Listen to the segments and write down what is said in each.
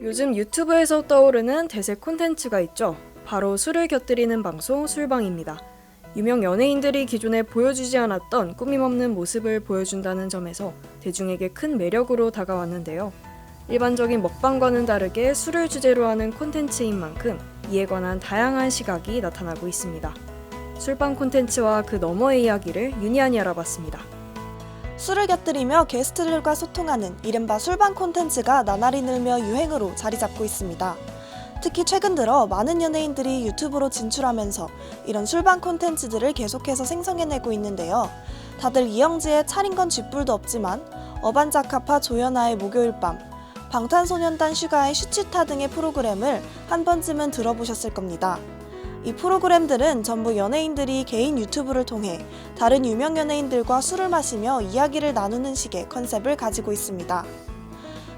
요즘 유튜브에서 떠오르는 대세 콘텐츠가 있죠. 바로 술을 곁들이는 방송 술방입니다. 유명 연예인들이 기존에 보여주지 않았던 꾸밈없는 모습을 보여준다는 점에서 대중에게 큰 매력으로 다가왔는데요. 일반적인 먹방과는 다르게 술을 주제로 하는 콘텐츠인 만큼 이에 관한 다양한 시각이 나타나고 있습니다. 술방 콘텐츠와 그 너머의 이야기를 유니안이 알아봤습니다. 술을 곁들이며 게스트들과 소통하는 이른바 술방 콘텐츠가 나날이 늘며 유행으로 자리 잡고 있습니다. 특히 최근 들어 많은 연예인들이 유튜브로 진출하면서 이런 술방 콘텐츠들을 계속해서 생성해내고 있는데요. 다들 이영지의 차린 건 쥐뿔도 없지만, 어반자카파 조연아의 목요일 밤, 방탄소년단 슈가의 슈치타 등의 프로그램을 한 번쯤은 들어보셨을 겁니다. 이 프로그램들은 전부 연예인들이 개인 유튜브를 통해 다른 유명 연예인들과 술을 마시며 이야기를 나누는 식의 컨셉을 가지고 있습니다.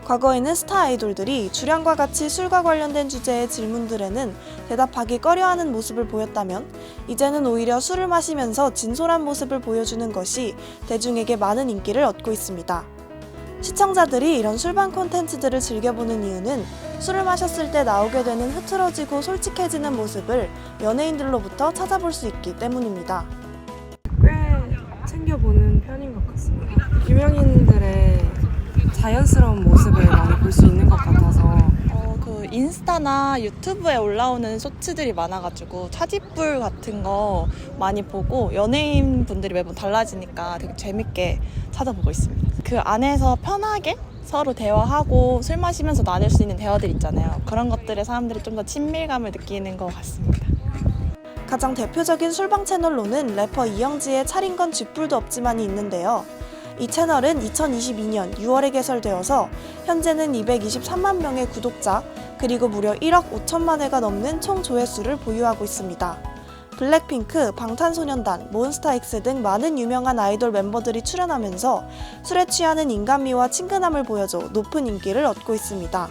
과거에는 스타 아이돌들이 주량과 같이 술과 관련된 주제의 질문들에는 대답하기 꺼려하는 모습을 보였다면, 이제는 오히려 술을 마시면서 진솔한 모습을 보여주는 것이 대중에게 많은 인기를 얻고 있습니다. 시청자들이 이런 술방 콘텐츠들을 즐겨보는 이유는 술을 마셨을 때 나오게 되는 흐트러지고 솔직해지는 모습을 연예인들로부터 찾아볼 수 있기 때문입니다. 꽤 챙겨보는 편인 것 같습니다. 유명인들의 자연스러운 모습을 많이 볼 수 있는 것 같아서 인스타나 유튜브에 올라오는 쇼츠들이 많아가지고 차지뿔 같은 거 많이 보고 연예인 분들이 매번 달라지니까 되게 재밌게 찾아보고 있습니다. 그 안에서 편하게 서로 대화하고 술 마시면서 나눌 수 있는 대화들 있잖아요. 그런 것들에 사람들이 좀 더 친밀감을 느끼는 것 같습니다. 가장 대표적인 술방 채널로는 래퍼 이영지의 차린 건 쥐뿔도 없지만이 있는데요. 이 채널은 2022년 6월에 개설되어서 현재는 223만 명의 구독자, 그리고 무려 1억 5천만 회가 넘는 총 조회수를 보유하고 있습니다. 블랙핑크, 방탄소년단, 몬스타엑스 등 많은 유명한 아이돌 멤버들이 출연하면서 술에 취하는 인간미와 친근함을 보여줘 높은 인기를 얻고 있습니다.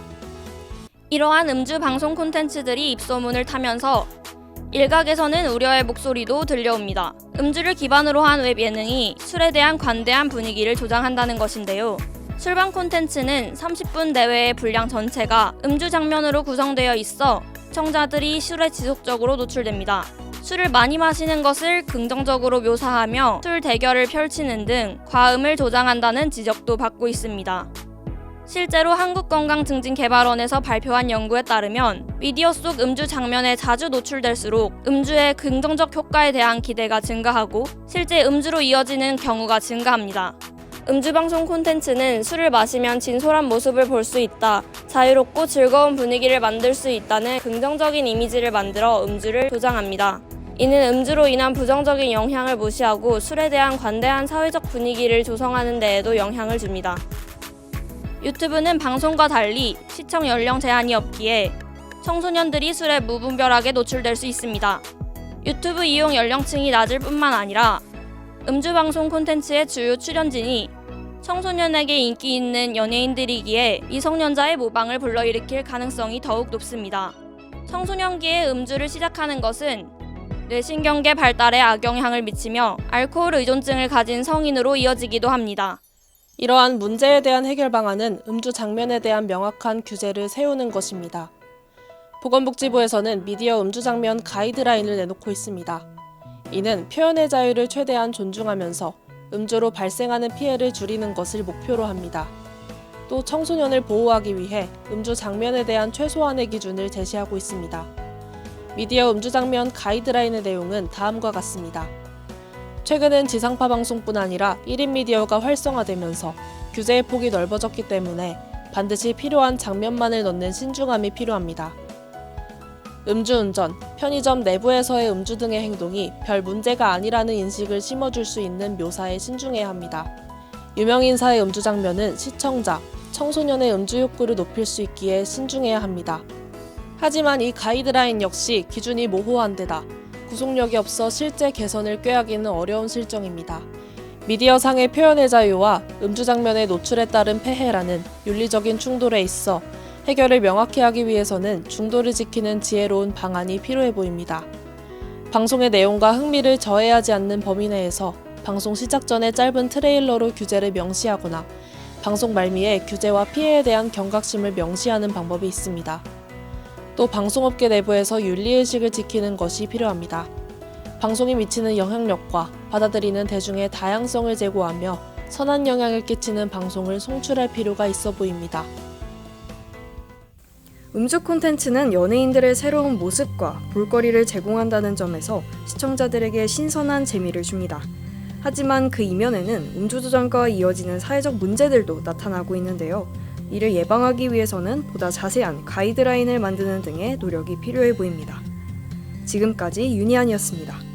이러한 음주 방송 콘텐츠들이 입소문을 타면서 일각에서는 우려의 목소리도 들려옵니다. 음주를 기반으로 한 웹 예능이 술에 대한 관대한 분위기를 조장한다는 것인데요. 술방 콘텐츠는 30분 내외의 분량 전체가 음주 장면으로 구성되어 있어 시청자들이 술에 지속적으로 노출됩니다. 술을 많이 마시는 것을 긍정적으로 묘사하며 술 대결을 펼치는 등 과음을 조장한다는 지적도 받고 있습니다. 실제로 한국건강증진개발원에서 발표한 연구에 따르면 미디어 속 음주 장면에 자주 노출될수록 음주의 긍정적 효과에 대한 기대가 증가하고 실제 음주로 이어지는 경우가 증가합니다. 음주방송 콘텐츠는 술을 마시면 진솔한 모습을 볼 수 있다, 자유롭고 즐거운 분위기를 만들 수 있다는 긍정적인 이미지를 만들어 음주를 조장합니다. 이는 음주로 인한 부정적인 영향을 무시하고 술에 대한 관대한 사회적 분위기를 조성하는 데에도 영향을 줍니다. 유튜브는 방송과 달리 시청 연령 제한이 없기에 청소년들이 술에 무분별하게 노출될 수 있습니다. 유튜브 이용 연령층이 낮을 뿐만 아니라 음주 방송 콘텐츠의 주요 출연진이 청소년에게 인기 있는 연예인들이기에 미성년자의 모방을 불러일으킬 가능성이 더욱 높습니다. 청소년기에 음주를 시작하는 것은 뇌신경계 발달에 악영향을 미치며 알코올 의존증을 가진 성인으로 이어지기도 합니다. 이러한 문제에 대한 해결 방안은 음주 장면에 대한 명확한 규제를 세우는 것입니다. 보건복지부에서는 미디어 음주 장면 가이드라인을 내놓고 있습니다. 이는 표현의 자유를 최대한 존중하면서 음주로 발생하는 피해를 줄이는 것을 목표로 합니다. 또 청소년을 보호하기 위해 음주 장면에 대한 최소한의 기준을 제시하고 있습니다. 미디어 음주 장면 가이드라인의 내용은 다음과 같습니다. 최근은 지상파 방송뿐 아니라 1인 미디어가 활성화되면서 규제의 폭이 넓어졌기 때문에 반드시 필요한 장면만을 넣는 신중함이 필요합니다. 음주운전, 편의점 내부에서의 음주 등의 행동이 별 문제가 아니라는 인식을 심어줄 수 있는 묘사에 신중해야 합니다. 유명인사의 음주 장면은 시청자, 청소년의 음주 욕구를 높일 수 있기에 신중해야 합니다. 하지만 이 가이드라인 역시 기준이 모호한 데다 구속력이 없어 실제 개선을 꾀하기는 어려운 실정입니다. 미디어상의 표현의 자유와 음주 장면의 노출에 따른 폐해라는 윤리적인 충돌에 있어 해결을 명확히 하기 위해서는 중도를 지키는 지혜로운 방안이 필요해 보입니다. 방송의 내용과 흥미를 저해하지 않는 범위 내에서 방송 시작 전에 짧은 트레일러로 규제를 명시하거나 방송 말미에 규제와 피해에 대한 경각심을 명시하는 방법이 있습니다. 또 방송업계 내부에서 윤리의식을 지키는 것이 필요합니다. 방송이 미치는 영향력과 받아들이는 대중의 다양성을 제고하며 선한 영향을 끼치는 방송을 송출할 필요가 있어 보입니다. 음주 콘텐츠는 연예인들의 새로운 모습과 볼거리를 제공한다는 점에서 시청자들에게 신선한 재미를 줍니다. 하지만 그 이면에는 음주조장과 이어지는 사회적 문제들도 나타나고 있는데요. 이를 예방하기 위해서는 보다 자세한 가이드라인을 만드는 등의 노력이 필요해 보입니다. 지금까지 윤희안이었습니다.